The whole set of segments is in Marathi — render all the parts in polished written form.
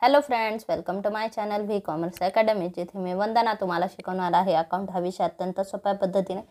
Hello friends, welcome to my channel V commerce academy, जिथे मी वंदना तुम्हाला शिकवणार आहे अकाउंट हा विषय अत्यंत सोप्या पद्धतीने.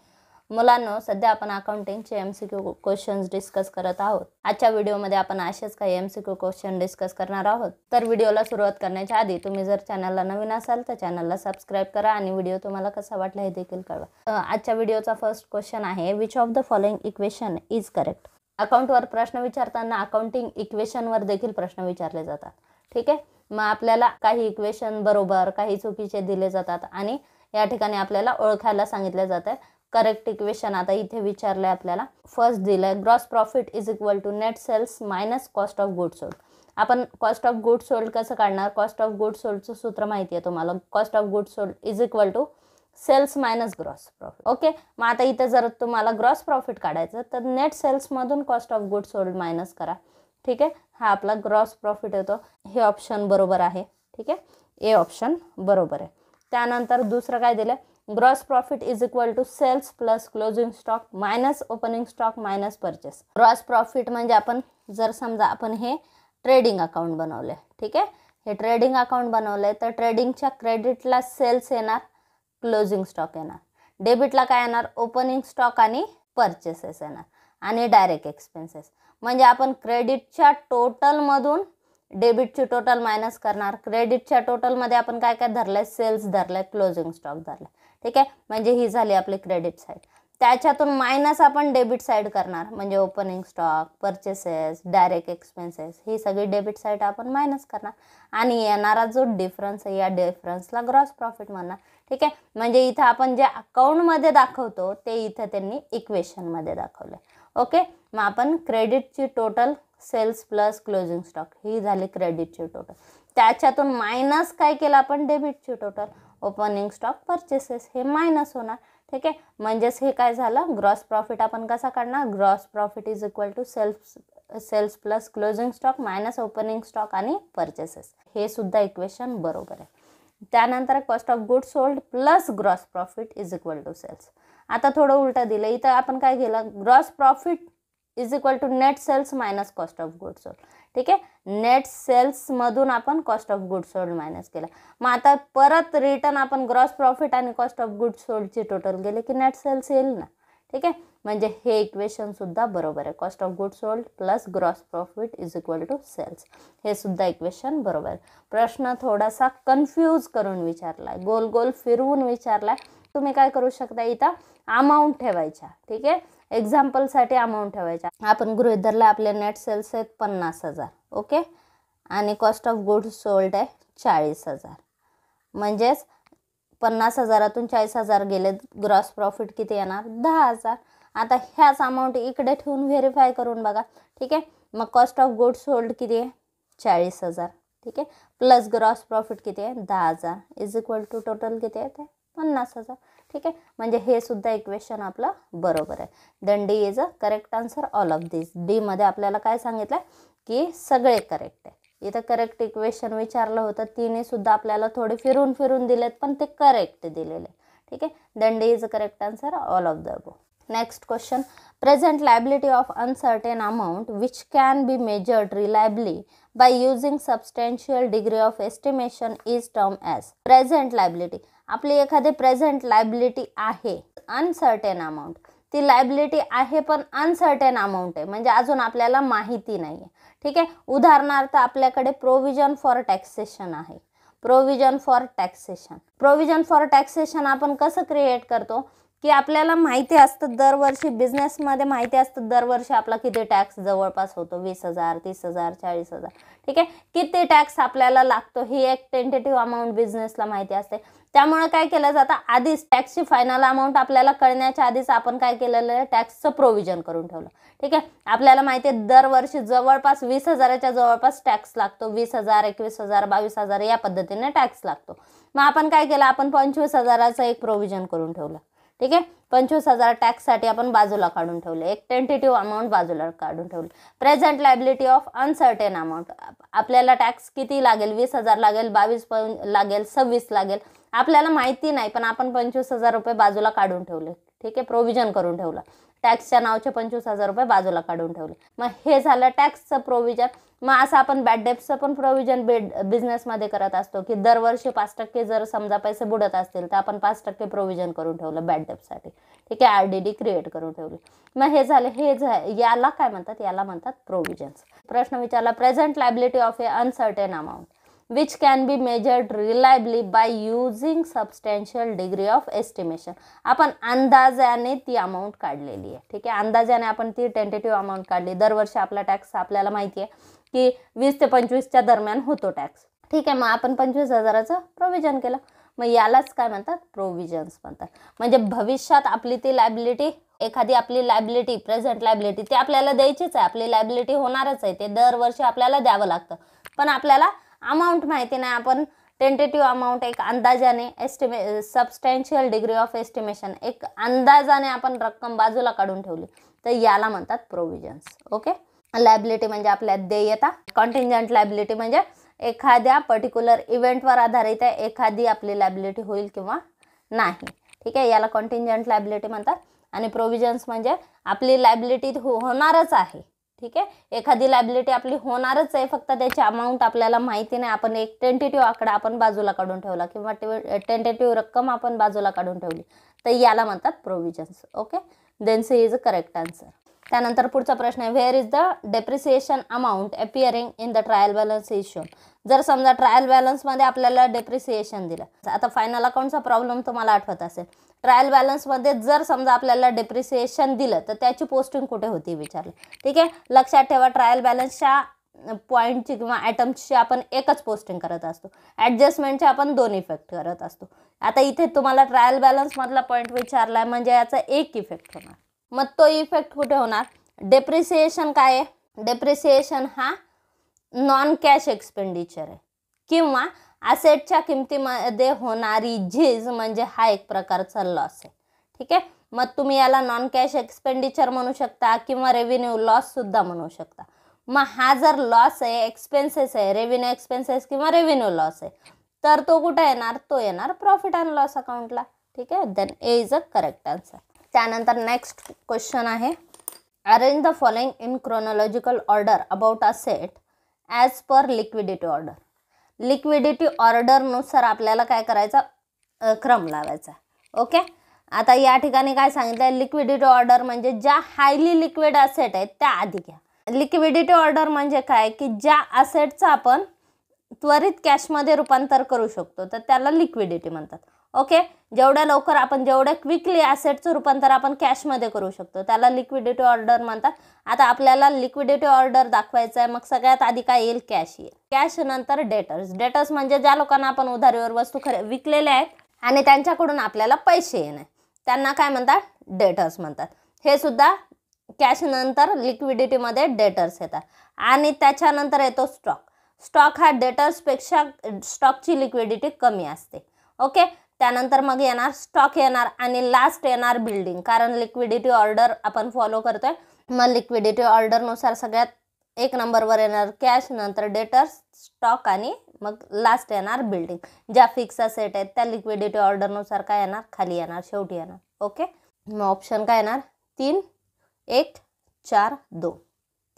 मुलांनो, सध्या आपण अकाउंटिंगचे MCQ क्वेश्चन्स डिस्कस करत आहोत. आजच्या व्हिडिओमध्ये आपण असेच काही MCQ क्वेश्चन डिस्कस करणार आहोत. तर व्हिडिओला सुरुवात करण्याच्या आधी तुम्ही जर चॅनलला नवीन असाल तर चॅनलला सबस्क्राईब करा आणि व्हिडिओ तुम्हाला कसा वाटला हे देखील कळवा. आजच्या व्हिडिओचा फर्स्ट क्वेश्चन आहे, which of the following equation is correct. अकाउंटवर प्रश्न विचारताना अकाउंटिंग इक्वेशनवर देखील प्रश्न विचारले जातात. ठीक आहे, मग आपल्याला काही इक्वेशन बरोबर काही चुकीचे दिले जातात आणि या ठिकाणी आपल्याला ओळखायला सांगितले जाते करेक्ट इक्वेशन. आता इथे विचारले आपल्याला, फर्स्ट दिलंय gross profit is equal to net sales minus cost of good sold. आपण कॉस्ट ऑफ गुड सोल्ड कसं काढणार? कॉस्ट ऑफ गुड सोल्डचं सूत्र माहिती आहे तुम्हाला. Cost of good sold is equal to sales minus gross profit. Okay, मग आता इथे जर तुम्हाला ग्रॉस प्रॉफिट काढायचं तर नेट सेल्समधून cost of good sold minus करा. ठीक आहे, हा आपला ग्रॉस प्रॉफिट येतो. हे ऑप्शन बरोबर आहे. ठीक आहे, ए ऑप्शन बरोबर आहे. त्यानंतर दुसरं काय दिलं? Gross profit is equal to sales plus closing stock minus opening stock minus purchase. Gross profit म्हणजे आपण जर समजा आपण हे ट्रेडिंग अकाउंट बनवले. ठीक आहे, हे ट्रेडिंग अकाउंट बनवले तर ट्रेडिंगच्या क्रेडिटला सेल्स येणार, क्लोजिंग स्टॉक येणार. डेबिटला काय येणार? ओपनिंग स्टॉक आणि परचेसेस येणार आणि डायरेक्ट एक्सपेन्सेस. म्हणजे आपण क्रेडिटच्या टोटलमधून डेबिटची टोटल मायनस करणार. क्रेडिटच्या टोटलमध्ये आपण काय काय धरलंय? सेल्स धरलाय, क्लोजिंग स्टॉक धरलाय. ठीक आहे, म्हणजे ही झाली आपली क्रेडिट साईड. त्याच्यातून मायनस आपण डेबिट साईड करणार, म्हणजे opening stock, purchases, direct expenses, ही सगळी डेबिट साईड आपण मायनस करणार आणि येणारा जो डिफरन्स आहे या डिफरन्सला ग्रॉस प्रॉफिट म्हणणार. ठीक आहे, म्हणजे इथं आपण जे अकाउंटमध्ये दाखवतो ते इथं त्यांनी इक्वेशनमध्ये दाखवलं. ओके, मग आपण क्रेडिटची total sales plus closing stock ही झाली क्रेडिटची टोटल. त्याच्यातून मायनस काय केलं आपण? डेबिटची टोटल. ओपनिंग स्टॉक, परचेसेस हे मायनस होणार. ठीक आहे, म्हणजेच हे काय झालं? ग्रॉस प्रॉफिट आपण कसा काढणार? Gross profit is equal to sales plus closing stock minus opening stock आणि परचेसेस. हे सुद्धा इक्वेशन बरोबर आहे. त्यानंतर cost of good sold plus gross profit is equal to sales. आता थोडं उलटं दिलं. इथं आपण काय केलं? Gross profit is equal to net sales minus cost of good sold. ठीक आहे, नेट सेल्समधून आपण cost of good sold minus केलं. मग आता परत रिटर्न आपण ग्रॉस प्रॉफिट आणि कॉस्ट ऑफ गुड सोल्डची टोटल गेले की नेट सेल्स येईल ना. ठीक आहे, म्हणजे हे इक्वेशन सुद्धा बरोबर आहे. Cost of good sold plus gross profit is equal to sales, हे सुद्धा इक्वेशन बरोबर आहे. प्रश्न थोडासा कन्फ्यूज करून विचारलाय, गोल गोल फिरवून विचारलाय. तुम्ही काय करू शकता? इथं अमाऊंट ठेवायच्या. ठीक आहे, एक्झाम्पलसाठी अमाऊंट ठेवायच्या. आपण गृहीत धरलं आपले नेट सेल्स आहेत 50,000. ओके, आणि कॉस्ट ऑफ गुड सोल्ड आहे 40,000. म्हणजेच 50,000तून 40,000 गेले, ग्रॉस प्रॉफिट किती येणार? 10,000. आता ह्याच अमाऊंट इकडे ठेवून व्हेरीफाय करून बघा. ठीक आहे, मग कॉस्ट ऑफ गुड सोल्ड किती आहे? 40,000. ठीक आहे, प्लस ग्रॉस प्रॉफिट किती आहे? 10,000 इज इक्वल टू टोटल किती आहे? ते 50,000. ठीक आहे, म्हणजे हे सुद्धा इक्वेशन आपलं बरोबर आहे. Then D is a correct answer all of this. D मध्ये आपल्याला काय सांगितलं की सगळे करेक्ट आहे. इथं करेक्ट इक्वेशन विचारलं होतं, तिने सुद्धा आपल्याला थोडे फिरून फिरून दिलेत पण ते करेक्ट दिलेले. ठीक आहे, then D is a correct answer all of the above. Next question, present liability of uncertain amount which can be measured reliably by using substantial degree of estimation is term as. Present liability, आपली एखादी प्रेझेंट लायबिलिटी आहे अनसर्टेन अमाऊंट. ती लायबिलिटी आहे पण अनसर्टेन अमाऊंट आहे, म्हणजे अजून आपल्याला माहिती नाही आहे. ठीक आहे, उदाहरणार्थ आपल्याकडे प्रोव्हिजन फॉर टॅक्सेशन आहे. प्रोव्हिजन फॉर टॅक्सेशन आपण कसं क्रिएट करतो की आपल्याला माहिती असतं दरवर्षी, बिझनेसमध्ये माहिती असतं दरवर्षी आपला किती टॅक्स जवळपास होतो, 20,000, 30,000, 40,000. ठीक आहे, किती टॅक्स आपल्याला लागतो ही एक टेंटेटिव्ह अमाऊंट बिझनेसला माहिती असते. त्यामुळे काय केलं जातं, आधीच टॅक्सची फायनल अमाऊंट आपल्याला कळण्याच्या आधीच आपण काय केलेलं आहे? टॅक्सचं प्रोव्हिजन करून ठेवलं. ठीक आहे, आपल्याला माहिती आहे दरवर्षी जवळपास 20,000च्या जवळपास टॅक्स लागतो. 20,000, 21,000, 22,000 या पद्धतीने टॅक्स लागतो. मग आपण काय केलं? आपण 25,000चं एक प्रोव्हिजन करून ठेवलं. ठीक आहे, 25,000 टॅक्ससाठी आपण बाजूला काढून ठेवले, एक टेंटेटिव्ह अमाऊंट बाजूला काढून ठेवली. Present liability of uncertain amount, आपल्याला टॅक्स किती लागेल? 20,000 लागेल, 22 लागेल, 26 लागेल, आपल्याला माहिती नाही पण आपण 25,000 रुपये बाजूला काढून ठेवले. ठीक आहे, प्रोव्हिजन करून ठेवलं. टॅक्सच्या नावचे 25,000 रुपये बाजूला काढून ठेवले. मग हे झालं टॅक्सचं प्रोव्हिजन. मग असं आपण बॅड डेप्सचं पण प्रोव्हिजन बिझनेसमध्ये करत असतो की दरवर्षी 5% जर समजा पैसे बुडत असतील तर आपण 5% प्रोव्हिजन करून ठेवलं बॅड डेप्ससाठी. ठीक आहे, RDD क्रिएट करून ठेवली. मग हे झाले. याला काय म्हणतात? याला म्हणतात प्रोव्हिजन्स. प्रश्न विचारला, present liability of A uncertain amount which can be measured reliably by using substantial degree of estimation. आपण अंदाजाने ती अमाऊंट काढलेली आहे. ठीक आहे, अंदाजाने आपण ती टेंटेटिव्ह अमाऊंट काढली. दरवर्षी आपला टॅक्स आपल्याला माहिती आहे की 20 ते 25च्या दरम्यान होतो टॅक्स. ठीक आहे, मग आपण 25,000चं प्रोव्हिजन केलं. मग यालाच काय म्हणतात? प्रोव्हिजन्स म्हणतात. म्हणजे भविष्यात आपली ती लायबिलिटी, एखादी आपली लायबिलिटी, प्रेझेंट लायबिलिटी, ती आपल्याला द्यायचीच आहे. आपली लायबिलिटी होणारच आहे, ते दरवर्षी आपल्याला द्यावं लागतं. पण आपल्याला अमाऊंट माहिती नाही. आपण टेंटेटिव्ह अमाऊंट एक अंदाजाने सबस्टॅन्शियल डिग्री ऑफ एस्टिमेशन, एक अंदाजाने आपण रक्कम बाजूला काढून ठेवली, तर याला म्हणतात प्रोव्हिजन्स. ओके, लायबिलिटी म्हणजे आपल्या देयता. कॉन्टिंजंट लायबिलिटी म्हणजे एखाद्या पर्टिक्युलर इव्हेंटवर आधारित आहे, एखादी आपली लायबिलिटी होईल किंवा नाही. ठीक आहे, याला कॉन्टिंजंट लायबिलिटी म्हणतात. आणि प्रोव्हिजन्स म्हणजे आपली लायबिलिटी होणारच आहे. ठीक आहे, एखादी लायबिलिटी आपली होणारच आहे, फक्त त्याची अमाऊंट आपल्याला माहिती नाही. आपण एक टेंटेटिव्ह आकडा आपण बाजूला काढून ठेवला किंवा टेंटेटिव्ह रक्कम आपण बाजूला काढून ठेवली, तर याला म्हणतात provisions. Okay, then C is a correct answer. त्यानंतर पुढचा प्रश्न आहे, where is the depreciation amount appearing in the trial balance is shown. जर समजा ट्रायल बॅलन्समध्ये आपल्याला डेप्रिसिएशन दिलं, आता फायनल अकाउंटचा प्रॉब्लेम तुम्हाला आठवत असेल. ट्रायल बॅलन्समध्ये जर समजा आपल्याला डेप्रिसिएशन दिलं तर त्याची पोस्टिंग कुठे होती विचारलं. ठीक आहे, लक्षात ठेवा, ट्रायल बॅलन्सच्या पॉईंटची किंवा आयटम्सची आपण एकच पोस्टिंग करत असतो, ॲडजस्टमेंटचे आपण 2 इफेक्ट करत असतो. आता इथे तुम्हाला ट्रायल बॅलन्समधला पॉईंट विचारला आहे, म्हणजे याचा एक इफेक्ट होणार. मग तो इफेक्ट कुठे होणार? डेप्रिसिएशन काय आहे? डेप्रिसिएशन हा नॉन कॅश एक्सपेंडिचर आहे किंवा ॲसेटच्या किमतीमध्ये होणारी झीज, म्हणजे हा एक प्रकारचा लॉस आहे. ठीक आहे, मग तुम्ही याला नॉन कॅश एक्सपेंडिचर म्हणू शकता किंवा रेव्हेन्यू लॉस सुद्धा म्हणू शकता. मग हा जर लॉस आहे, एक्सपेन्सेस आहे, रेव्हेन्यू एक्सपेन्सेस किंवा रेव्हेन्यू लॉस आहे, तर तो कुठे येणार? तो येणार प्रॉफिट अँड लॉस अकाउंटला. ठीक आहे, then A is a correct answer. त्यानंतर नेक्स्ट क्वेश्चन आहे, arrange the following in chronological order about asset as per liquidity order. Liquidity ऑर्डरनुसार आपल्याला काय करायचं? क्रम लावायचा. ओके, आता या ठिकाणी काय सांगितलं आहे? लिक्विडिटी ऑर्डर म्हणजे ज्या हायली लिक्विड असेट आहेत त्या आधी घ्या. लिक्विडिटी ऑर्डर म्हणजे काय की ज्या असेटचं आपण त्वरित कॅशमध्ये रूपांतर करू शकतो, तर त्याला लिक्विडिटी म्हणतात. ओके, जेवढ्या लवकर आपण, जेवढ्या क्विकली ॲसेटचं रूपांतर आपण कॅशमध्ये करू शकतो, त्याला लिक्विडिटी ऑर्डर म्हणतात. आता आपल्याला लिक्विडिटी ऑर्डर दाखवायचं आहे, मग सगळ्यात आधी काय येईल? कॅश येईल. कॅश नंतर डेटर्स. डेटर्स म्हणजे ज्या लोकांना आपण उधारीवर वस्तू विकलेल्या आहेत आणि त्यांच्याकडून आपल्याला पैसे येणे, त्यांना काय म्हणतात? डेटर्स म्हणतात. हे सुद्धा कॅश नंतर लिक्विडिटीमध्ये डेटर्स येतात. आणि त्याच्यानंतर येतो स्टॉक. स्टॉक हा डेटर्सपेक्षा स्टॉकची लिक्विडिटी कमी असते. ओके, त्यानंतर मग येणार स्टॉक येणार आणि लास्ट येणार बिल्डिंग, कारण लिक्विडिटी ऑर्डर आपण फॉलो करतोय. मग लिक्विडिटी ऑर्डरनुसार सगळ्यात 1 नंबरवर येणार कॅश, नंतर डेटर्स, स्टॉक आणि मग लास्ट येणार बिल्डिंग. ज्या फिक्स असेट आहेत त्या लिक्विडिटी ऑर्डरनुसार काय येणार? खाली येणार, शेवटी येणार. ओके, मग ऑप्शन काय येणार? 3, 1, 4, 2.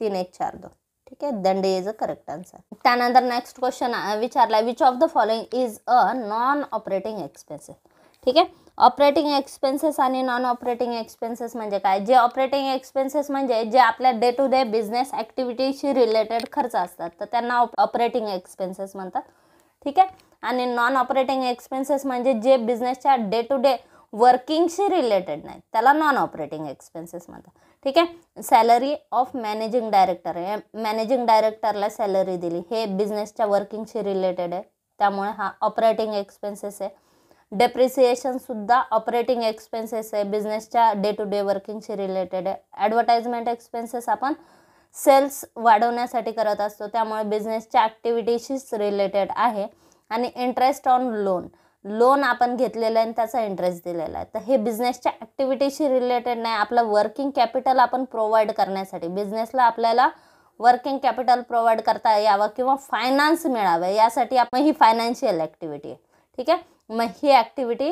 3, 1, 4, 2. ठीक आहे, then D is a correct answer. त्यानंतर नेक्स्ट क्वेश्चन विचारला, which of the following is a non operating expenses. ठीक आहे, ऑपरेटिंग एक्सपेन्सेस आणि नॉन ऑपरेटिंग एक्सपेन्सेस म्हणजे काय? जे ऑपरेटिंग एक्सपेन्सेस म्हणजे जे आपल्या डे टू डे बिझनेस ॲक्टिव्हिटीशी रिलेटेड खर्च असतात, तर त्यांना ऑपरेटिंग एक्सपेन्सेस म्हणतात. ठीक आहे, आणि नॉन ऑपरेटिंग एक्सपेन्सेस म्हणजे जे बिझनेसच्या डे टू डे वर्किंगशी रिलेटेड नाही, त्याला नॉन ऑपरेटिंग एक्सपेन्सेस म्हणतात. ठीक आहे, सॅलरी ऑफ मॅनेजिंग डायरेक्टर आहे, मॅनेजिंग डायरेक्टरला सॅलरी दिली, हे बिझनेसच्या वर्किंगशी रिलेटेड आहे, त्यामुळे हा ऑपरेटिंग एक्सपेन्सेस आहे. डेप्रिसिएशन सुद्धा ऑपरेटिंग एक्सपेन्सेस आहे, बिझनेसच्या डे टू डे वर्किंगशी रिलेटेड आहे. ॲडव्हर्टाइजमेंट एक्सपेन्सेस आपण सेल्स वाढवण्यासाठी करत असतो, त्यामुळे बिझनेसच्या ॲक्टिव्हिटीशीच रिलेटेड आहे. आणि इंटरेस्ट ऑन लोन, लोन आपण घेतलेलं आहे आणि त्याचा इंटरेस्ट दिलेला आहे, तर हे बिझनेसच्या ॲक्टिव्हिटीशी रिलेटेड नाही. आपलं वर्किंग कॅपिटल आपण प्रोव्हाइड करण्यासाठी, बिझनेसला आपल्याला वर्किंग कॅपिटल प्रोव्हाइड करता यावं किंवा फायनान्स मिळावं, यासाठी आपण ही फायनान्शियल ॲक्टिव्हिटी आहे. ठीक आहे, मग ही ॲक्टिव्हिटी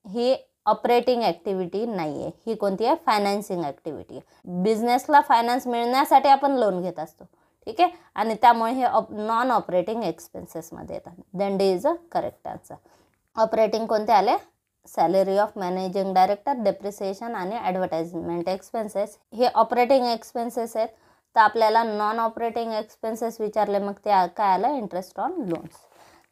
ही ऑपरेटिंग ॲक्टिव्हिटी नाही आहे, ही कोणती आहे? फायनान्सिंग ॲक्टिव्हिटी आहे. बिझनेसला फायनान्स मिळण्यासाठी आपण लोन घेत असतो, ठीक आहे, आणि त्यामुळे हे नॉन ऑपरेटिंग एक्सपेन्सेसमध्ये येतात. Then D is a correct answer. Operating कोणते आले? Salary of managing director, depreciation आणि ॲडव्हर्टाइजमेंट एक्सपेन्सेस हे ऑपरेटिंग एक्सपेन्सेस आहेत. तर आपल्याला नॉन ऑपरेटिंग एक्सपेन्सेस विचारले, मग ते काय आलं? Interest on loans.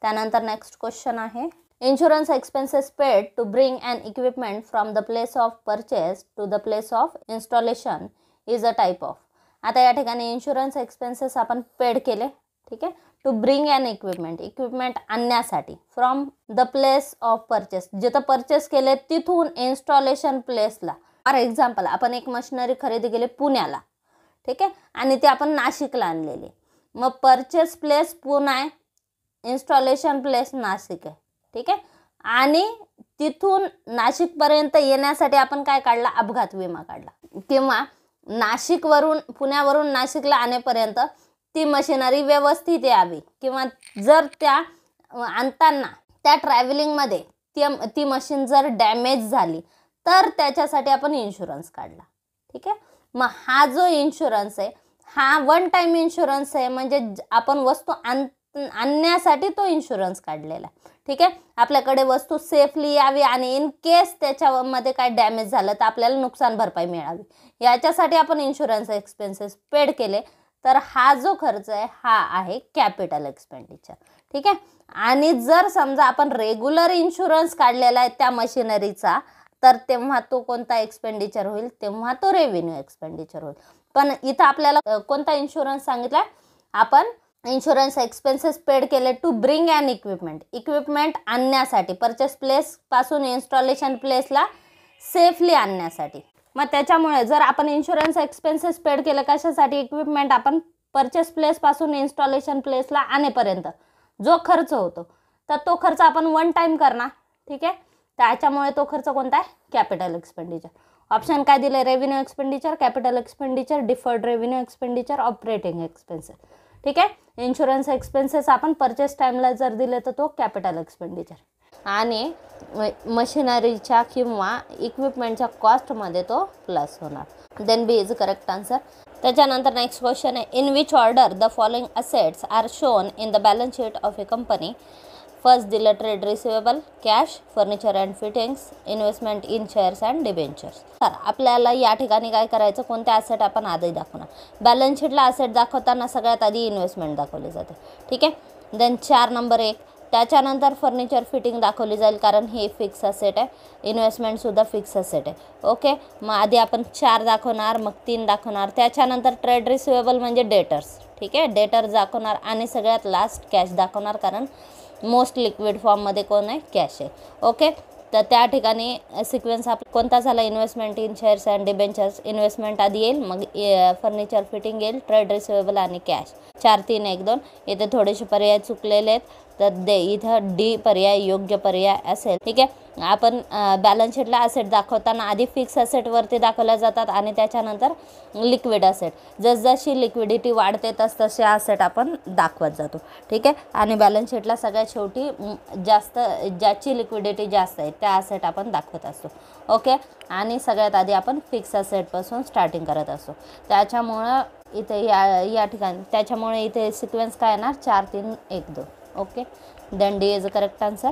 त्यानंतर नेक्स्ट क्वेश्चन आहे, insurance expenses paid to bring an equipment from the place of purchase to the place of installation is a type of. आता या ठिकाणी इन्शुरन्स एक्सपेन्सेस आपण पेड केले, ठीक आहे, टू ब्रिंग अन इक्विपमेंट आणण्यासाठी, from the place of purchase, जिथं परचेस केले तिथून इन्स्टॉलेशन प्लेसला. फॉर एक्झाम्पल, आपण एक मशिनरी खरेदी केली पुण्याला, ठीक आहे, आणि ती आपण नाशिकला आणलेली. मग परचेस प्लेस पुणे आहे, इन्स्टॉलेशन प्लेस नाशिक आहे, ठीक आहे, आणि तिथून नाशिकपर्यंत येण्यासाठी आपण काय काढला? अपघात विमा काढला. किंवा पुण्यावरून नाशिकला आणेपर्यंत ती मशिनरी व्यवस्थित यावी, किंवा जर त्या आणताना त्या ट्रॅव्हलिंगमध्ये ती मशीन जर डॅमेज झाली तर त्याच्यासाठी आपण इन्शुरन्स काढला, ठीक आहे. मग हा जो इन्शुरन्स आहे हा वन टाइम इन्शुरन्स आहे, म्हणजे आपण वस्तू आणण्यासाठी तो इन्शुरन्स काढलेला आहे, ठीक आहे. आपल्याकडे वस्तू सेफली यावी आणि इन केस त्याच्यामध्ये काय डॅमेज झालं तर आपल्याला नुकसान भरपाई मिळावी, याच्यासाठी आपण इन्शुरन्स एक्सपेन्सेस पेड केले. तर हा जो खर्च आहे हा आहे कॅपिटल एक्सपेंडिचर, ठीक आहे. आणि जर समजा आपण रेग्युलर इन्शुरन्स काढलेला आहे त्या मशिनरीचा, तर तेव्हा तो कोणता एक्सपेंडिचर होईल? तेव्हा तो रेव्हेन्यू एक्सपेंडिचर होईल. पण इथं आपल्याला कोणता इन्शुरन्स सांगितला? आपण इन्शुरन्स एक्सपेन्सेस पेड केले टू ब्रिंग अन इक्विपमेंट आणण्यासाठी, परचेस प्लेस पासून इन्स्टॉलेशन प्लेसला सेफली आणण्यासाठी. मग त्याच्यामुळे जर आपण इन्शुरन्स एक्सपेन्सेस पेड केले कशासाठी? इक्विपमेंट आपण परचेस प्लेस पासून इन्स्टॉलेशन प्लेसला आणेपर्यंत जो खर्च होतो तर तो खर्च आपण वन टाइम करणार, ठीक आहे. त्याच्यामुळे तो खर्च कोणता आहे? Capital expenditure. ऑप्शन काय दिले? Revenue expenditure, capital expenditure, deferred revenue expenditure, operating expenses, ठीक आहे. इन्शुरन्स एक्सपेन्सेस आपण परचेस टाईमला जर दिले तर तो कॅपिटल एक्सपेंडिचर, आणि मशिनरीच्या किंवा इक्विपमेंटच्या कॉस्टमध्ये तो प्लस होणार. Then B is correct answer. त्याच्यानंतर नेक्स्ट क्वेश्चन आहे, in which order the following assets are shown in the balance sheet of a company? First दिलं trade receivable, cash, furniture and fittings, investment in shares and debentures. तर आपल्याला या ठिकाणी काय करायचं? कोणते ॲसेट आपण आधी दाखवणार? बॅलन्स शीटला ॲसेट दाखवताना सगळ्यात आधी इन्व्हेस्टमेंट दाखवली जाते, ठीक आहे. देन 4 नंबर 1, त्याच्यानंतर फर्निचर फिटिंग दाखवली जाईल कारण हे फिक्स असेट आहे, इन्व्हेस्टमेंटसुद्धा फिक्स असेट आहे, ओके. मग आधी आपण 4 दाखवणार, मग 3 दाखवणार. त्याच्यानंतर ट्रेड रिसिवेबल म्हणजे डेटर्स, ठीक आहे, डेटर्स दाखवणार, आणि सगळ्यात लास्ट कॅश दाखवणार कारण मोस्ट लिक्विड फॉर्ममध्ये कोण आहे? कॅश आहे, ओके. तर त्या ठिकाणी सिक्वेन्स आपला कोणता झाला? Investment in shares and debentures. Investment आधी येईल, मग फर्निचर फिटिंग येईल, ट्रेड रिसिवेबल आणि कॅश. 4 3 1 2. इथे थोडेसे पर्याय चुकलेले आहेत, तर इथं डी पर्याय योग्य पर्याय असेल, ठीक आहे. आपण बॅलन्स शीटला असेट दाखवताना आधी फिक्स असेटवरती दाखवल्या जातात आणि त्याच्यानंतर लिक्विड असेट. जसजशी लिक्विडिटी वाढते तसतसे असेट आपण दाखवत जातो, ठीक आहे. आणि बॅलन्स शीटला सगळ्यात शेवटी ज्याची लिक्विडिटी जास्त आहे त्या असेट आपण दाखवत असतो, ओके. आणि सगळ्यात आधी आपण फिक्स असेटपासून स्टार्टिंग करत असतो. त्याच्यामुळं इथे या ठिकाणी त्याच्यामुळे इथे सिक्वेन्स काय येणार? 4 3 1 2, okay. Then D is a correct answer.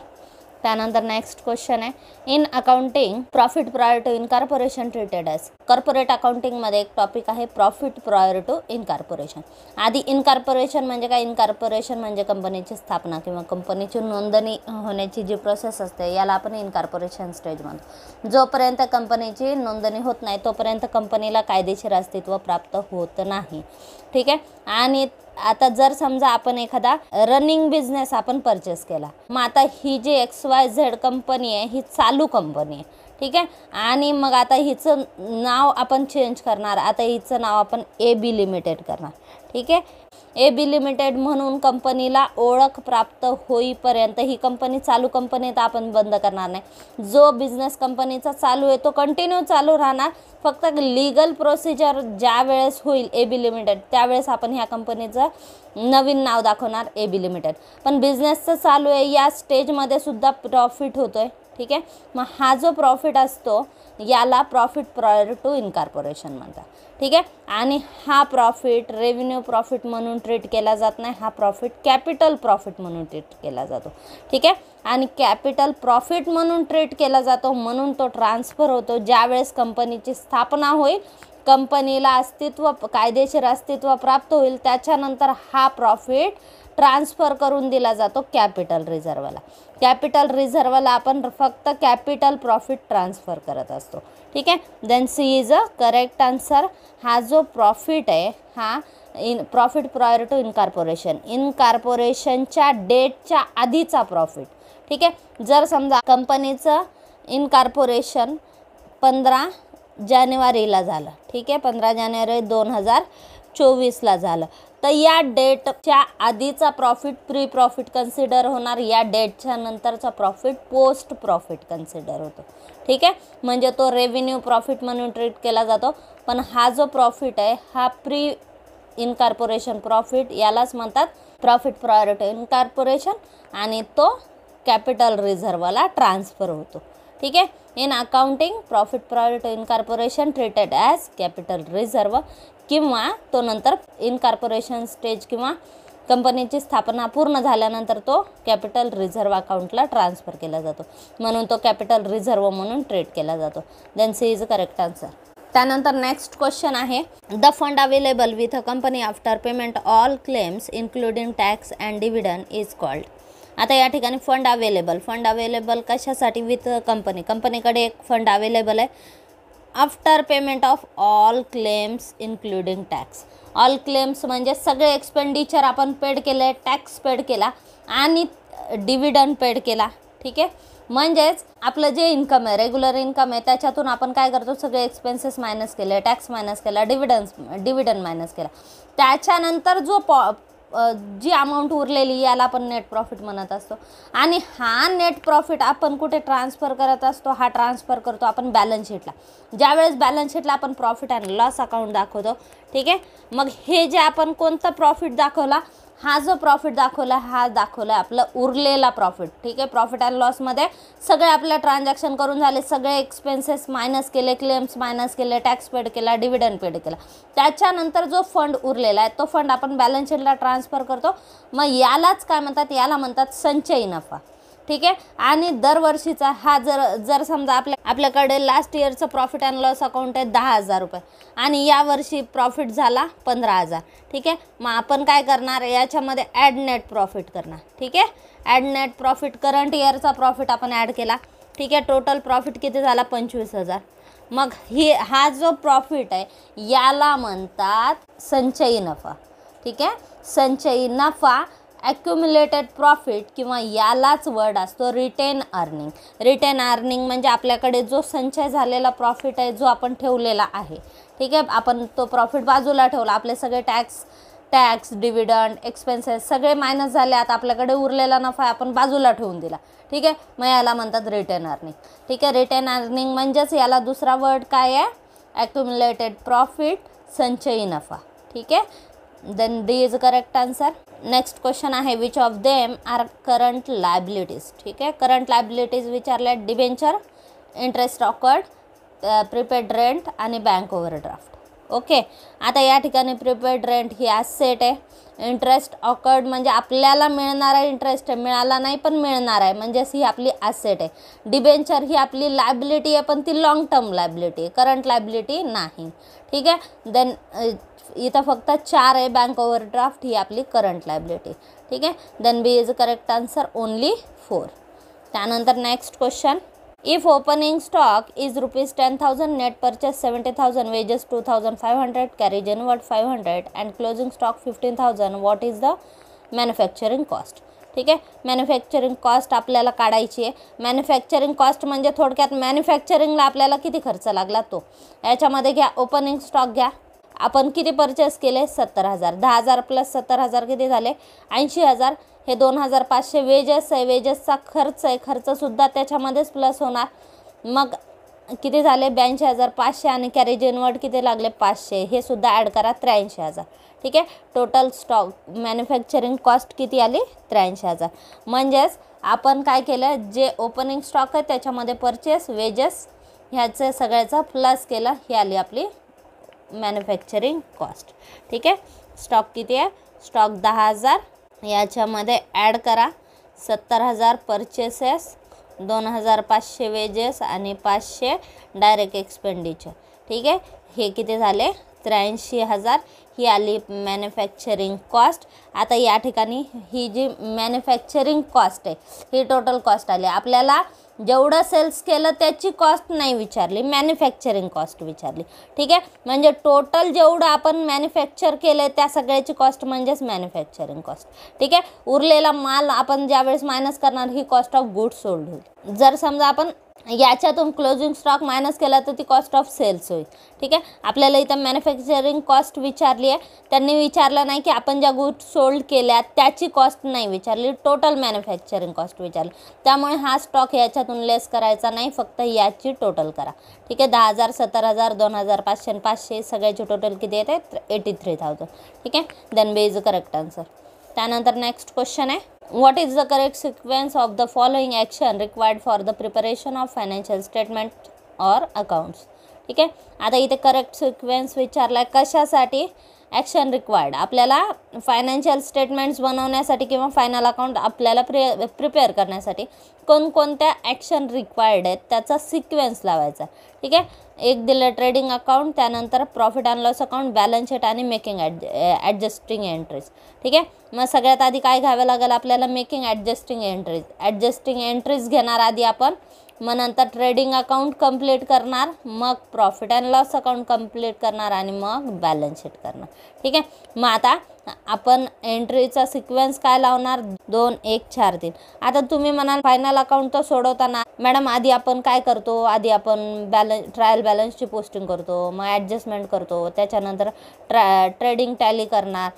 त्यानंतर नेक्स्ट क्वेश्चन आहे, in accounting profit prior to incorporation treated as. Corporate अकाउंटिंगमध्ये एक टॉपिक आहे प्रॉफिट प्रायर टू इनकॉर्पोरेशन. आधी इनकॉर्पोरेशन म्हणजे काय? इनकॉर्पोरेशन म्हणजे कंपनीची स्थापना किंवा कंपनीची नोंदणी होण्याची जी प्रोसेस असते याला आपण इनकॉर्पोरेशन स्टेज म्हणतो. जोपर्यंत कंपनीची नोंदणी होत नाही तोपर्यंत कंपनीला कायदेशीर अस्तित्व प्राप्त होत नाही, ठीक आहे. आणि आता जर समजा आपण एखादा रनिंग बिझनेस आपण परचेस केला, मग आता ही जी XYZ कंपनी आहे ही चालू कंपनी आहे, ठीक आहे. आणि मग आता हिचं नाव आपण चेंज करणार. आता हिचं नाव आपण AB लिमिटेड करणार, ठीक आहे. AB लिमिटेड म्हणून कंपनीला ओळख प्राप्त होईपर्यंत ही कंपनी चालू कंपनी तर आपण बंद करणार नाही. जो बिझनेस कंपनीचा चालू आहे तो कंटिन्यू चालू राहणार. फक्त लीगल प्रोसिजर ज्या वेळेस होईल AB लिमिटेड त्यावेळेस आपण ह्या कंपनीचं नवीन नाव दाखवणार AB लिमिटेड. पण बिझनेसचं चालू आहे या स्टेजमध्ये सुद्धा प्रॉफिट होतो आहे, ठीक आहे. मग हा जो प्रॉफिट असतो याला प्रॉफिट प्रायर टू इनकॉर्पोरेशन म्हणतात. ठीक आहे. आणि हा प्रॉफिट रेव्हेन्यू प्रॉफिट म्हणून ट्रीट केला जात नाही, हा प्रॉफिट कॅपिटल प्रॉफिट म्हणून ट्रीट केला जातो. ठीक आहे. आणि कॅपिटल प्रॉफिट म्हणून ट्रीट केला जातो म्हणून तो ट्रान्सफर होतो ज्यावेळेस कंपनीची स्थापना होईल, कंपनीला कायदेशीर अस्तित्व प्राप्त होईल, त्याच्यानंतर हा प्रॉफिट ट्रान्सफर करून दिला जातो कॅपिटल रिझर्वला. कॅपिटल रिझर्वला आपण फक्त कॅपिटल प्रॉफिट ट्रान्सफर करत असतो. ठीक आहे. Then C is a correct answer. हा जो प्रॉफिट आहे हा प्रॉफिट प्रायर टू इनकॉर्पोरेशन, इनकॉर्पोरेशनच्या डेटच्या आधीचा प्रॉफिट. ठीक आहे. जर समजा कंपनीचं इनकॉर्पोरेशन 15 जानेवारीला झालं, ठीक आहे, 15 जानेवारी 2024ला झालं, तर या डेटच्या आधीचा प्रॉफिट प्री प्रॉफिट कन्सिडर होणार, या डेटच्या नंतरचा प्रॉफिट पोस्ट प्रॉफिट कन्सिडर होतो. ठीक आहे. म्हणजे तो रेव्हेन्यू प्रॉफिट म्हणून ट्रीट केला जातो. पण हा जो प्रॉफिट आहे हा प्री इनकॉर्पोरेशन प्रॉफिट, यालाच म्हणतात प्रॉफिट प्रायर टू इनकॉर्पोरेशन, आणि तो कॅपिटल रिझर्वला ट्रान्सफर होतो. ठीक आहे. In accounting profit prior to incorporation treated as capital reserve, किंवा तो नंतर इनकॉर्पोरेशन स्टेज किंवा कंपनीची स्थापना पूर्ण झाल्यानंतर तो कॅपिटल रिझर्व अकाउंटला ट्रान्सफर केला जातो, म्हणून तो कॅपिटल रिझर्व म्हणून ट्रीट केला जातो. Then C is correct answer. त्यानंतर नेक्स्ट क्वेश्चन आहे, the fund available with a company after payment all claims including tax and dividend is called. आता या ठिकाणी फंड अवेलेबल कशासाठी? विथ कंपनीकडे एक फंड अवेलेबल आहे after payment of all claims including tax. All claims म्हणजे सगळे एक्सपेंडिचर आपण पेड केले, टॅक्स पेड केला आणि डिव्हिडंड पेड केला. ठीक आहे. म्हणजेच आपलं जे इन्कम आहे, रेग्युलर इन्कम आहे, त्याच्यातून आपण काय करतो, सगळे एक्सपेन्सेस मायनस केले, टॅक्स मायनस केला, डिव्हिडंड मायनस केला, त्याच्यानंतर जो जी अमाऊंट उरलेली याला आपण नेट प्रॉफिट म्हणत असतो. आणि हा नेट प्रॉफिट आपण कुठे ट्रान्सफर करत असतो? हा ट्रान्सफर करतो आपण बॅलन्स शीटला. ज्यावेळेस बॅलन्स शीटला आपण प्रॉफिट अँड लॉस अकाउंट दाखवतो. ठीक आहे. मग हे जे आपण कोणता प्रॉफिट दाखवला, हा जो प्रॉफिट दाखवला हा दाखवला आपला उरलेला प्रॉफिट. ठीक आहे. प्रॉफिट अँड लॉसमध्ये सगळे आपल्या ट्रान्झॅक्शन करून झाले, सगळे एक्सपेन्सेस मायनस केले, क्लेम्स मायनस केले, टॅक्स पेड केला, डिव्हिडंड पेड केला, त्याच्यानंतर जो फंड उरलेला आहे तो फंड आपण बॅलन्स शीटला ट्रान्सफर करतो. मग यालाच काय म्हणतात? याला म्हणतात संचयी नफा. ठीक आहे. आणि दरवर्षीचा हा जर समजा आपल्याकडे लास्ट इयरचं प्रॉफिट अँड लॉस अकाउंट आहे 10,000 रुपये आणि यावर्षी प्रॉफिट झाला 15,000. ठीक आहे. मग आपण काय करणार? याच्यामध्ये ॲड नेट प्रॉफिट करणार. ठीक आहे. ॲड नेट प्रॉफिट, करंट इयरचा प्रॉफिट आपण ॲड केला. ठीक आहे. टोटल प्रॉफिट किती झाला? 25,000. मग हा जो प्रॉफिट आहे याला म्हणतात संचयी नफा. ठीक आहे. संचयी नफा, ॲक्युम्युलेटेड प्रॉफिट, किंवा यालाच वर्ड असतो रिटेन अर्निंग. रिटेन अर्निंग म्हणजे आपल्याकडे जो संचय झालेला प्रॉफिट आहे जो आपण ठेवलेला आहे. ठीक आहे. आपण तो प्रॉफिट बाजूला ठेवला, आपले सगळे टॅक्स डिव्हिडंड एक्सपेन्सेस सगळे मायनस झाले, आता आपल्याकडे उरलेला नफा आपण बाजूला ठेवून दिला. ठीक आहे. मग याला म्हणतात रिटेन अर्निंग. ठीक आहे. रिटेन अर्निंग म्हणजेच याला दुसरा वर्ड काय आहे? ॲक्युम्युलेटेड प्रॉफिट, संचयी नफा. ठीक आहे. Then D is correct answer. Next question आहे, which of them are current liabilities. ठीक आहे. करंट लायबिलिटीज विचारल्या, debenture, interest accrued, prepaid rent आणि बँक ओव्हरड्राफ्ट. ओके. आता या ठिकाणी प्रीपेड रेंट ही ॲसेट आहे, इंटरेस्ट ऑकर्ड म्हणजे आपल्याला मिळणारा इंटरेस्ट आहे, मिळाला नाही पण मिळणार आहे, म्हणजेच ही आपली ॲसेट आहे. डिबेंचर ही आपली लायबिलिटी आहे पण ती लॉंग टर्म लायबिलिटी आहे, करंट लायबिलिटी नाही. ठीक आहे. देन इथं फक्त 4 आहे, बँक ओव्हरड्राफ्ट ही आपली करंट लायबिलिटी. ठीक आहे. Then B is correct answer, only 4. त्यानंतर next question, if opening stock is ₹10,000, net purchase 70,000, wages 2,500, carriage inward 500 and closing stock 15,000, what is the manufacturing cost. ठीक आहे. मॅन्युफॅक्चरिंग कॉस्ट आपल्याला काढायची आहे. मॅन्युफॅक्चरिंग कॉस्ट म्हणजे थोडक्यात मॅन्युफॅक्चरिंगला आपल्याला किती खर्च लागला तो. याच्यामध्ये घ्या ओपनिंग स्टॉक घ्या, आपण किती परचेस केले? 70,000. 10,000 प्लस 70,000 किती झाले? 80,000. हे 2,500 वेजेस आहे, वेजेसचा खर्च आहे, खर्चसुद्धा त्याच्यामध्येच प्लस होणार. मग किती झाले? 82,500 आणि कॅरेज इनवर्ड किती लागले? 500. हे सुद्धा ॲड करा, 83,000. ठीक आहे. टोटल स्टॉक मॅन्युफॅक्चरिंग कॉस्ट किती आली 83,000. म्हणजेच आपण काय केलं, जे ओपनिंग स्टॉक आहे त्याच्यामध्ये परचेस, वेजेस ह्याचं सगळ्याचा प्लस केलं, ही आली आपली मॅन्युफॅक्चरिंग कॉस्ट. ठीक आहे. स्टॉक किती आहे, स्टॉक 10,000, याच्यामध्ये ॲड करा 70,000 परचेसेस, 2,500 वेजेस आणि 500 डायरेक्ट एक्सपेंडिचर. ठीक आहे. हे किती झाले 83,000. ही आली मॅन्युफॅक्चरिंग कॉस्ट. आता या ठिकाणी ही जी मॅन्युफॅक्चरिंग कॉस्ट आहे ही टोटल कॉस्ट आली. आपल्याला जेवढं सेल्स केलं त्याची कॉस्ट नाही विचारली, मॅन्युफॅक्चरिंग कॉस्ट विचारली. ठीक आहे. म्हणजे टोटल जेवढं आपण मॅन्युफॅक्चर केलं आहे त्या सगळ्याची कॉस्ट म्हणजेच मॅन्युफॅक्चरिंग कॉस्ट. ठीक आहे. उरलेला माल आपण ज्यावेळेस मायनस करणार ही कॉस्ट ऑफ गुड्स सोल्ड होईल. जर समजा आपण याच्यातून क्लोजिंग स्टॉक मायनस केला तर ती कॉस्ट ऑफ सेल्स होईल. ठीक आहे. आपल्याला इथं मॅन्युफॅक्चरिंग कॉस्ट विचारली आहे, त्यांनी विचारलं नाही की आपण ज्या गुड्स सोल्ड केल्या त्याची कॉस्ट नाही विचारली, टोटल मॅन्युफॅक्चरिंग कॉस्ट विचारली. त्यामुळे हा स्टॉक याच्यातून लेस करायचा नाही, फक्त याची टोटल करा. ठीक आहे. 10,000, 70,000, 2,500 आणि 500 सगळ्याची टोटल किती येते 83,000. ठीक आहे. Then B is correct answer. त्यानंतर नेक्स्ट क्वेश्चन आहे, what is the correct sequence of the following action required for the preparation of financial statement or accounts. ठीक आहे. आता इथे करेक्ट सिक्वेन्स विचारला आहे, कशासाठी ॲक्शन रिक्वायर्ड, आपल्याला फायनान्शियल स्टेटमेंट्स बनवण्यासाठी किंवा फायनल अकाउंट आपल्याला प्रिपेअर करण्यासाठी कोणकोणत्या ॲक्शन रिक्वायर्ड आहेत त्याचा सिक्वेन्स लावायचा. ठीक आहे. एक दिलं ट्रेडिंग अकाउंट, त्यानंतर profit and loss account, balance sheet आणि मेकिंग ॲडजस्टिंग एंट्रीज. ठीक आहे. मग सगळ्यात आधी काय घ्यावं लागेल आपल्याला, मेकिंग ॲडजस्टिंग एंट्रीज. ॲडजस्टिंग एंट्रीज घेणार आधी आपण, मग नंतर ट्रेडिंग अकाउंट कंप्लीट करणार, मग profit and loss account complete करणार आणि मग बॅलन्स शीट करणार. ठीक आहे. मग आता आपण एंट्रीचा सिक्वेन्स काय लावणार, 2 1 4 3. आता तुम्ही म्हणाल फायनल अकाउंट तर सोडवताना मॅडम आधी आपण काय करतो, आधी आपण ट्रायल बॅलन्सची पोस्टिंग करतो, मग ॲडजस्टमेंट करतो, त्याच्यानंतर ट्रेडिंग टॅली करणार,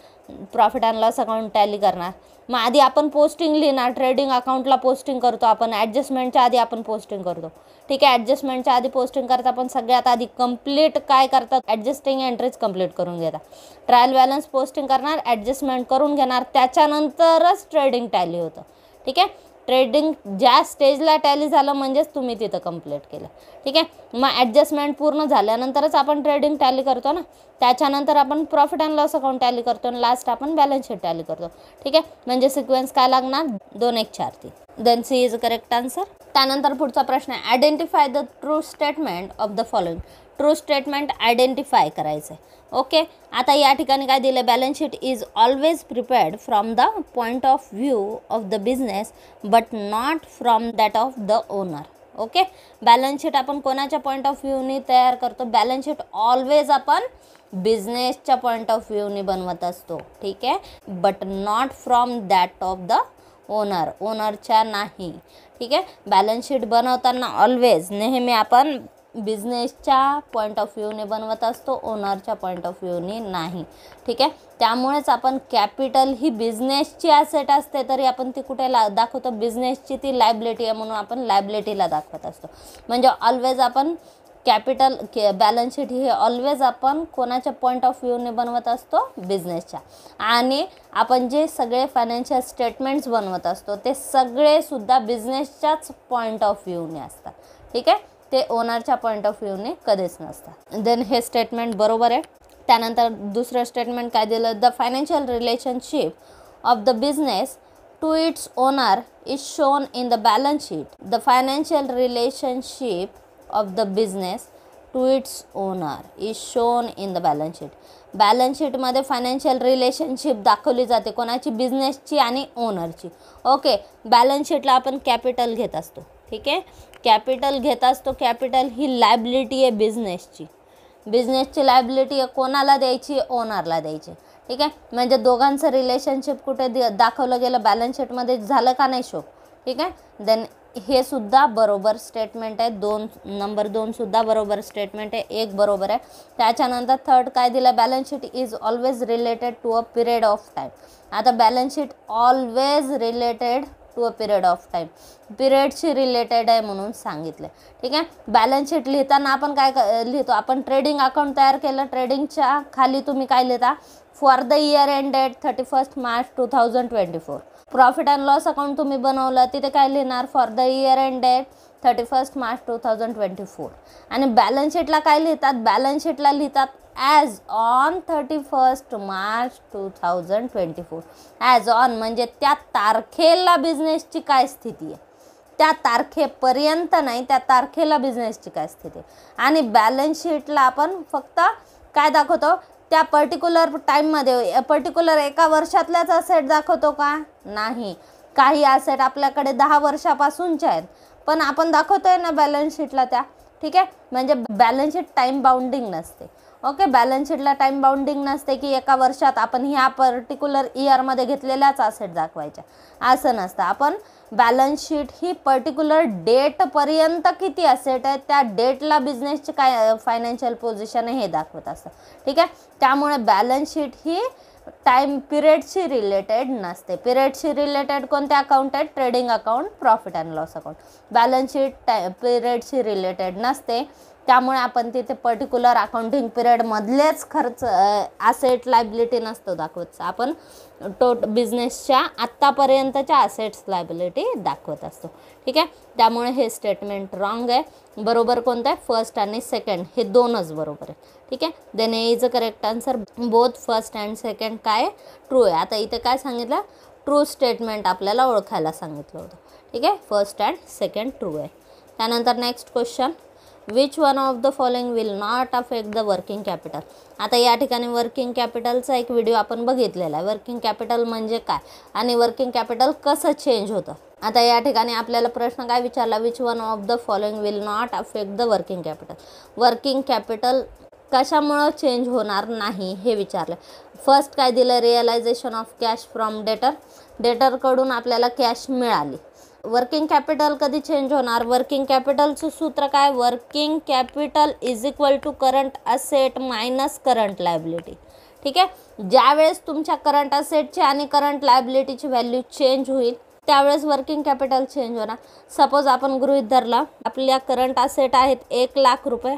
profit and loss account tally करणार. मग आधी आपण पोस्टिंग लिहिणार, ट्रेडिंग अकाउंटला पोस्टिंग करतो आपण, ॲडजस्टमेंटच्या आधी आपण पोस्टिंग करतो. ठीक आहे. ॲडजस्टमेंटच्या आधी पोस्टिंग करता पण सगळ्यात आधी कंप्लीट काय करतात, ॲडजस्टिंग एंट्रीज कंप्लीट करून घेतात. ट्रायल बॅलन्स पोस्टिंग करणार, ॲडजस्टमेंट करून घेणार, त्याच्यानंतरच ट्रेडिंग टॅली होतं. ठीक आहे. ट्रेडिंग ज्या स्टेजला टॅली झालं म्हणजेच तुम्ही तिथं कंप्लीट केलं. ठीक आहे. मग ॲडजस्टमेंट पूर्ण झाल्यानंतरच आपण ट्रेडिंग टॅली करतो ना, त्याच्यानंतर आपण profit and loss account tally करतो आणि लास्ट आपण बॅलन्स शीट टॅली करतो. ठीक आहे. म्हणजे सिक्वेन्स काय लागणार 2 1 4 3. Then C is correct answer. त्यानंतर पुढचा प्रश्न आहे, identify the true statement of the following. True statement identify करायचं आहे. ओके. आता या ठिकाणी काय दिलं, balance sheet is always prepared from the point of view of the business but not from that of the owner. Okay. Balance sheet आपण कोणाच्या पॉईंट ऑफ व्ह्यूनी तयार करतो, बॅलन्स शीट ऑलवेज आपण बिझनेसच्या पॉईंट ऑफ व्ह्यूनी बनवत असतो. ठीक आहे. But not from that of the owner, ओनरच्या नाही. ठीक आहे. बॅलन्स शीट बनवताना ऑलवेज नेहमी आपण बिझनेसच्या पॉईंट ऑफ व्ह्यूने बनवत असतो, ओनरच्या पॉईंट ऑफ व्ह्यूने नाही. ठीक आहे. त्यामुळेच आपण कॅपिटल ही बिझनेसची ॲसेट असते तरी आपण ती कुठे दाखवतो, बिझनेसची ती लायबिलिटी आहे म्हणून आपण लायबिलिटीला दाखवत असतो. म्हणजे ऑलवेज आपण कॅपिटल बॅलन्स शीट ही ऑलवेज आपण कोणाच्या पॉईंट ऑफ व्ह्यूने बनवत असतो, बिझनेसच्या. आणि आपण जे सगळे फायनान्शियल स्टेटमेंट्स बनवत असतो ते सगळे सुद्धा बिझनेसच्याच पॉईंट ऑफ व्ह्यूने असतात. ठीक आहे. ते ओनरच्या पॉईंट ऑफ व्ह्यूने कधीच नसतात. देन हे स्टेटमेंट बरोबर आहे. त्यानंतर दुसरं स्टेटमेंट काय दिलं, the financial relationship of the business to its owner is shown in the balance sheet. The financial relationship of the business to its owner is shown in the balance sheet. Balance शीटमध्ये फायनान्शियल रिलेशनशिप दाखवली जाते कोणाची, बिझनेसची आणि ओनरची. ओके. बॅलन्स शीटला आपण कॅपिटल घेत असतो. ठीक आहे. कॅपिटल घेत असतो. कॅपिटल ही लायबिलिटी आहे बिझनेसची. बिझनेसची लायबिलिटी आहे कोणाला द्यायची, ओनरला द्यायची. ठीक आहे. म्हणजे दोघांचं रिलेशनशिप कुठे दाखवलं गेलं, बॅलन्स शीटमध्ये झालं का नाही शो. ठीक आहे. देन हे सुद्धा बरोबर स्टेटमेंट आहे. नंबर 2 सुद्धा बरोबर स्टेटमेंट आहे, 1 बरोबर आहे. त्याच्यानंतर थर्ड काय दिलं, balance sheet is always related to a period of time. आता balance sheet always related to a period of time, पिरियडशी रिलेटेड आहे म्हणून सांगितलं. ठीक आहे. बॅलन्स शीट लिहिताना आपण काय लिहितो, आपण ट्रेडिंग अकाउंट तयार केलं, ट्रेडिंगच्या खाली तुम्ही काय लिहिता, for the year ended 31 March 2024. Profit and loss account तुम्ही बनवलं, तिथे काय लिहिणार, for the year ended 31 March 2024. आणि बॅलन्स शीटला काय लिहितात, बॅलन्स शीटला लिहितात as on 31 March 2024. As on म्हणजे त्या तारखेला बिझनेसची काय स्थिती आहे, त्या तारखेपर्यंत नाही, त्या तारखेला बिझनेसची काय स्थिती. आणि बॅलन्स शीटला आपण फक्त काय दाखवतो, त्या पर्टिक्युलर टाईममध्ये, पर्टिक्युलर एका वर्षातल्याच असेट दाखवतो का, नाही. काही असेट आपल्याकडे 10 वर्षापासूनचे आहेत, पण आपण दाखवतोय ना बॅलन्स शीटला त्या. ठीक आहे, म्हणजे बॅलन्स शीट टाईम बाउंडिंग नसते. ओके, बॅलन्स शीटला टाईम बाउंडिंग नसते की एका वर्षात आपण ह्या पर्टिक्युलर इयरमध्ये घेतलेल्याच असेट दाखवायच्या, असं नसतं. आपण बॅलन्स शीट ही पर्टिक्युलर डेटपर्यंत किती असेट आहेत, त्या डेटला बिझनेसची काय फायनान्शियल पोझिशन आहे हे दाखवत असतं. ठीक आहे, त्यामुळे बॅलन्स शीट ही टाईम पिरियडशी रिलेटेड नसते. पिरियडशी रिलेटेड कोणते अकाउंट आहेत, trading account, profit and loss account. Balance sheet पिरियडशी रिलेटेड नसते, त्यामुळे आपण तिथे पर्टिक्युलर अकाउंटिंग पिरियडमधलेच खर्च असेट लायबिलिटी नसतो दाखवत, आपण बिझनेसच्या आत्तापर्यंतच्या असेट्स लायबिलिटी दाखवत असतो. ठीक आहे, त्यामुळे हे स्टेटमेंट रॉंग आहे. बरोबर कोणतं आहे, फर्स्ट आणि सेकंड हे दोनच बरोबर आहे. ठीक आहे, then A is a correct answer. Both first and second काय ट्रू आहे. आता इथे काय सांगितलं, ट्रू स्टेटमेंट आपल्याला ओळखायला सांगितलं होतं. ठीक आहे, फर्स्ट अँड सेकंड ट्रू आहे. त्यानंतर next question, which one of the following will not affect the working capital. आता या ठिकाणी वर्किंग कॅपिटलचा एक व्हिडिओ आपण बघितलेला आहे. वर्किंग कॅपिटल म्हणजे काय आणि वर्किंग कॅपिटल कसं चेंज होतं. आता या ठिकाणी आपल्याला प्रश्न काय विचारला, which one of the following will not affect the working capital. Working capital कशामुळं चेंज होणार नाही हे विचारलं. फर्स्ट काय दिलं, रिअलायझेशन ऑफ कॅश फ्रॉम डेटर. डेटरकडून आपल्याला कॅश मिळाली. वर्किंग कॅपिटल कधी चेंज होणार, वर्किंग कॅपिटलचं सूत्र काय, working capital is equal to current asset minus current liability. ठीक आहे, ज्यावेळेस तुमच्या करंट असेटची आणि करंट लायबिलिटीची व्हॅल्यू चेंज होईल त्यावेळेस वर्किंग कॅपिटल चेंज होणार. सपोज आपण गृहीत धरला आपल्या करंट असेट आहेत 1,00,000 रुपये.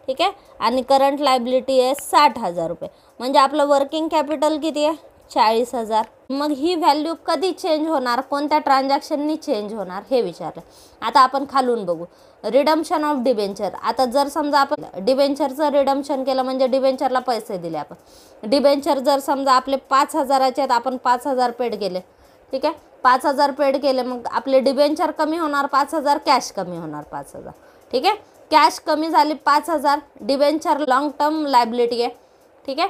ठीक आहे, आणि करंट लायबिलिटी आहे 60,000 रुपये, म्हणजे आपलं वर्किंग कॅपिटल किती आहे, 40,000. मग ही व्हॅल्यू कधी चेंज होणार, कोणत्या ट्रान्झॅक्शननी चेंज होणार हे विचारलं. आता आपण खालून बघू, रिडम्शन ऑफ डिबेंचर. आता जर समजा आपण डिबेंचरचं रिडम्शन केलं म्हणजे डिबेंचरला पैसे दिले आपण. डिबेंचर जर समजा आपले 5,000चे आहेत, आपण 5,000 पेड केले. ठीक आहे, 5,000 पेड केले, मग आपले डिबेंचर कमी होणार 5,000, कॅश कमी होणार 5,000. ठीक आहे, कॅश कमी झाली 5,000, डिबेंचर लॉंग टर्म लायबिलिटी आहे. ठीक आहे,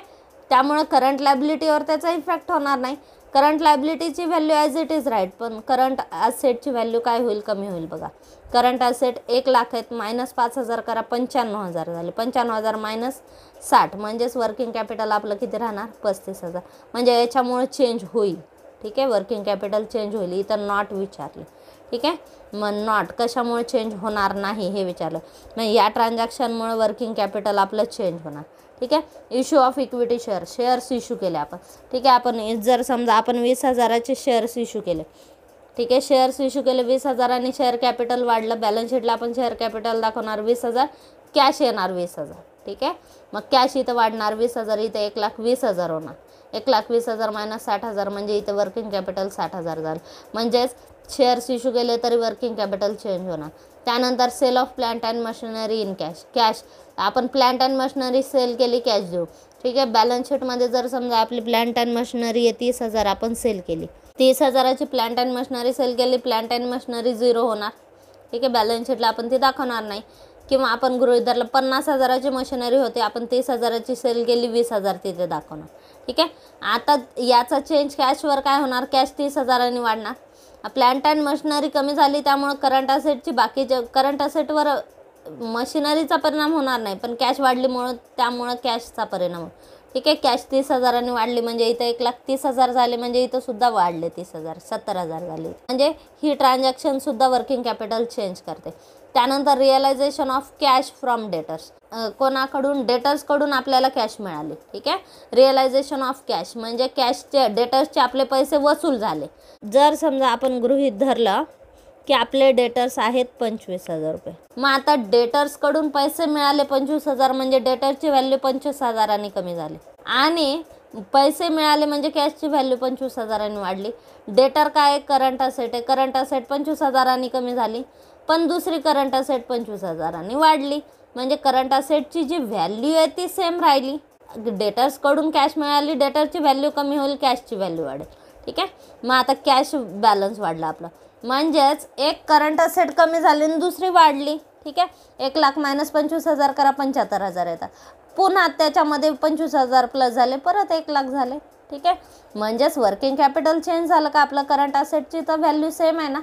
त्यामुळे करंट लायबिलिटीवर त्याचा इफेक्ट होणार नाही. करंट लायबिलिटीची value as it is right, पण करंट असेटची व्हॅल्यू काय होईल, कमी होईल. बघा, करंट असेट 1,00,000 आहेत, मायनस 5,000 करा, 95,000 झाले. 95,000 मायनस 60 म्हणजेच वर्किंग कॅपिटल आपलं किती राहणार, 35,000. म्हणजे याच्यामुळे चेंज होईल. ठीक आहे, वर्किंग कॅपिटल चेंज होईल. इथं नॉट विचारले. ठीक आहे, मग नॉट कशामुळे चेंज होणार नाही हे विचारलं. मग या ट्रान्झॅक्शनमुळे वर्किंग कॅपिटल आपलं चेंज होणार. ठीक आहे, issue of equity share, shares issue केले आपण. ठीक आहे, आपण जर समजा आपण 20,000चे शेअर्स इश्यू केले. ठीक आहे, शेअर्स इश्यू केले 20,000 आणि शेअर कॅपिटल वाढलं. बॅलन्स शीटला आपण शेअर कॅपिटल दाखवणार 20,000, कॅश येणार 20,000. ठीक आहे, मग कॅश इथं वाढणार 20,000, इथं 1,20,000 होणार. 1,20,000 मायनस 60,000 म्हणजे इथे वर्किंग कॅपिटल 60,000 झालं. म्हणजेच शेअर्स इश्यू केले तरी वर्किंग कॅपिटल चेंज होणार. त्यानंतर sale of plant and machinery in cash. Cash आपण प्लांट अँड मशिनरी सेल केली, कॅश देऊ. ठीक आहे, बॅलन्स शीटमध्ये जर समजा आपली प्लांट अँड मशिनरी आहे 30,000, आपण सेल केली. 30,000ची प्लांट अँड मशिनरी सेल केली, प्लांट अँड मशिनरी 0 होणार. ठीक आहे, बॅलन्स शीटला आपण ती दाखवणार नाही. किंवा आपण गृहीत धरलं 50,000ची मशिनरी होती, आपण 30,000ची सेल केली, 20,000 तिथे दाखवणार. ठीक आहे, आता याचा चेंज कॅशवर काय होणार, कॅश 30,000 वाढणार. प्लांट अँड मशिनरी कमी झाली त्यामुळे करंट असेटची बाकीच्या करंट असेटवर मशिनरीचा परिणाम होणार नाही, पण कॅश वाढलीमुळं त्यामुळं कॅशचा परिणाम. ठीक आहे, कॅश 30,000 वाढली म्हणजे इथं 1,30,000 झाले, म्हणजे इथं सुद्धा वाढले 30,000, 70,000 झाले. म्हणजे ही ट्रान्झॅक्शनसुद्धा वर्किंग कॅपिटल चेंज करते. त्यानंतर realisation of cash from debtors. कोणाकडून, डेटर्सकडून आपल्याला कॅश मिळाली. ठीक आहे, रिअलायझेशन ऑफ कॅश म्हणजे कॅशचे डेटर्सचे आपले पैसे वसूल झाले. जर समजा आपण गृहीत धरलं की आपले डेटर्स आहेत 25,000 रुपये, मग आता डेटर्सकडून पैसे मिळाले 25,000 म्हणजे डेटरची व्हॅल्यू 25,000 कमी झाली. आणि पैसे मिळाले म्हणजे कॅशची व्हॅल्यू 25,000 वाढली. डेटर काय करंट असेट आहे, करंट असेट 25,000 कमी झाली, पण दुसरी करंट असेट 25,000 वाढली. म्हणजे करंट असेटची जी व्हॅल्यू आहे ती सेम राहिली. डेटर्सकडून कॅश मिळाली, डेटरची व्हॅल्यू कमी होईल, कॅशची व्हॅल्यू वाढेल. ठीक आहे. मग आता कॅश बॅलन्स वाढला आपला, म्हणजेच एक करंट असेट कमी झाली आणि दुसरी वाढली. ठीक आहे. 1,00,000 मायनस 25,000 करा, 75,000 येतात. पुन्हा त्याच्यामध्ये 25,000 प्लस झाले, परत 1,00,000 झाले. ठीक आहे. म्हणजेच वर्किंग कॅपिटल चेंज झालं का आपलं करंट असेटची तर व्हॅल्यू सेम आहे ना.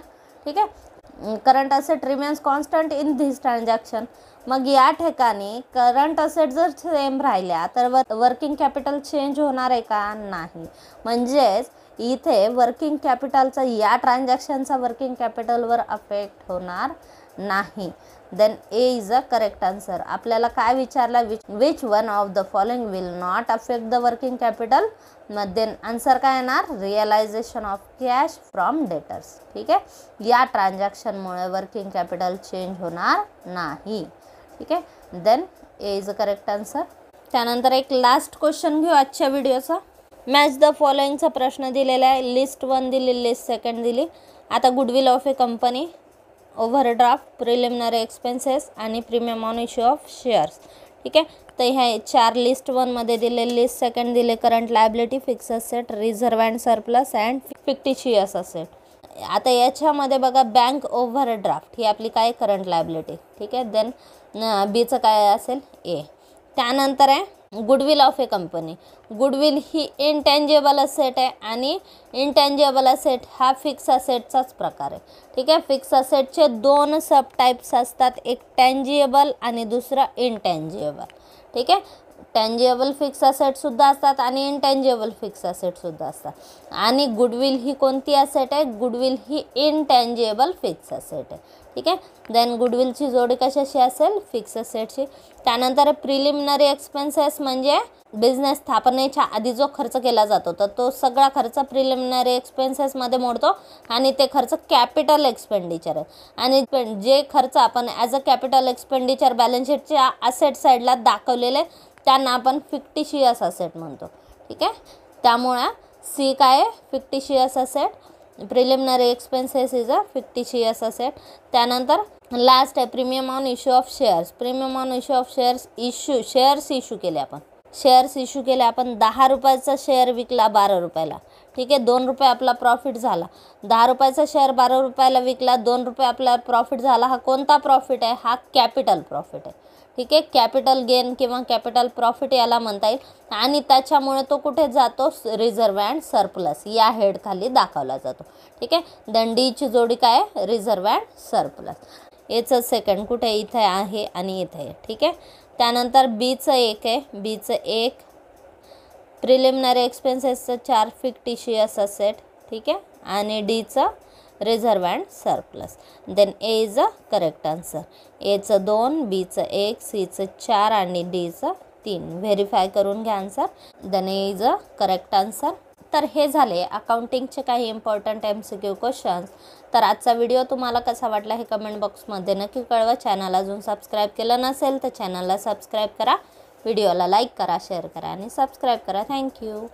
ठीक आहे. Current asset remains constant in this transaction. मग या ठिकाणी करंट असेट जर सेम राहिल्या तर वर्किंग कॅपिटल चेंज होणार आहे का? नाही. म्हणजेच इथे वर्किंग कॅपिटलचा या ट्रान्झॅक्शनचा वर्किंग कॅपिटलवर अफेक्ट होणार नाही. Then A is a correct answer. आपल्याला काय विचारलं, which one of the following will not affect the working capital. मग देन आन्सर काय येणार, realisation of cash from debtors. ठीक आहे. या ट्रान्झॅक्शनमुळे वर्किंग कॅपिटल चेंज होणार नाही. ठीक आहे. Then A is a correct answer. त्यानंतर एक लास्ट क्वेश्चन घेऊ आजच्या व्हिडिओचा. मॅच द फॉलोइंगचा प्रश्न दिलेला आहे. लिस्ट 1 दिली, लिस्ट 2 दिली. आता goodwill of a company, overdraft, preliminary expenses आणि premium on issue of shares. ठीक आहे. तर ह्या 4 लिस्ट 1मध्ये दिले, लिस्ट 2 दिले current liability, fix asset, reserve and surplus and fictitious asset. आता याच्यामध्ये बघा बँक ओव्हरड्राफ्ट ही आपली काय करंट लायबिलिटी. ठीक आहे. देन बीचं काय असेल, ए. त्यानंतर आहे goodwill of a company. Goodwill he intangible asset आहे आणि इनटँजिबल असेट हा फिक्स असेटचाच प्रकार आहे. ठीक आहे. फिक्स असेटचे 2 सब टाईप्स असतात, एक टँजिएबल आणि दुसरा इनटँजिएबल. ठीक आहे. टँजिएबल फिक्स असेटसुद्धा असतात आणि इनटँजिएबल फिक्स असेटसुद्धा असतात. आणि गुडविल ही कोणती असेट आहे, गुडविल ही इनटँजिएबल फिक्स असेट आहे. ठीक आहे. देन गुडविलची जोडी कशाशी असेल, फिक्स असेटची. त्यानंतर प्रिलिमिनरी एक्सपेन्सेस म्हणजे बिझनेस स्थापनेच्या आधी जो खर्च केला जातो तर तो सगळा खर्च प्रिलिमिनरी एक्सपेन्सेसमध्ये मोडतो आणि ते खर्च कॅपिटल एक्सपेंडिचर आहे. आणि जे खर्च आपण as a capital expenditure balance शीटच्या असेट साईडला दाखवलेले त्यांना आपण फिक्टिशियस असेट म्हणतो. ठीक आहे. त्यामुळे सी काय आहे, fictitious asset. Preliminary expenses is a fictitious asset. त्यानंतर लास्ट आहे premium on issue of shares. Premium on issue of shares, shares issue केले आपण, शेअर्स इश्यू केले आपण. 10 रुपयाचा शेअर विकला 12 रुपयाला. ठीक आहे. 2 रुपये आपला प्रॉफिट झाला. 10 रुपयाचा शेअर 12 रुपयाला विकला, 2 रुपये आपला प्रॉफिट झाला. हा कोणता प्रॉफिट आहे, हा कॅपिटल प्रॉफिट आहे. ठीक आहे. कॅपिटल गेन किंवा कॅपिटल प्रॉफिट याला म्हणता येईल. आणि त्याच्यामुळे तो कुठे जातो, रिझर्व्ह अँड सरप्लस या हेडखाली दाखवला जातो. ठीक आहे. देन डीची जोडी काय आहे, रिझर्व्ह अँड सरप्लस. याचं सेकंड कुठे, इथे आहे आणि इथे आहे. ठीक आहे. त्यानंतर बीचं 1 आहे, बीचं 1 प्रिलिमिनरी एक्सपेन्सेसचं 4 फिक्टिशियस असेट. ठीक आहे. आणि डीचं reserve and surplus. Then A is a correct answer. एचं 2, बीचं 1, सीचं 4 आणि डीचं 3. व्हेरीफाय करून घ्या answer. Then A is a correct answer. तर हे झाले अकाउंटिंगचे काही इम्पॉर्टंट MCQ क्वेश्चन्स. तर आजचा व्हिडिओ तुम्हाला कसा वाटला हे कमेंट बॉक्समध्ये नक्की कळवा. चॅनल अजून सबस्क्राईब केलं नसेल तर चॅनलला सबस्क्राईब करा, व्हिडिओला लाईक करा, शेअर करा आणि सबस्क्राईब करा. थँक्यू.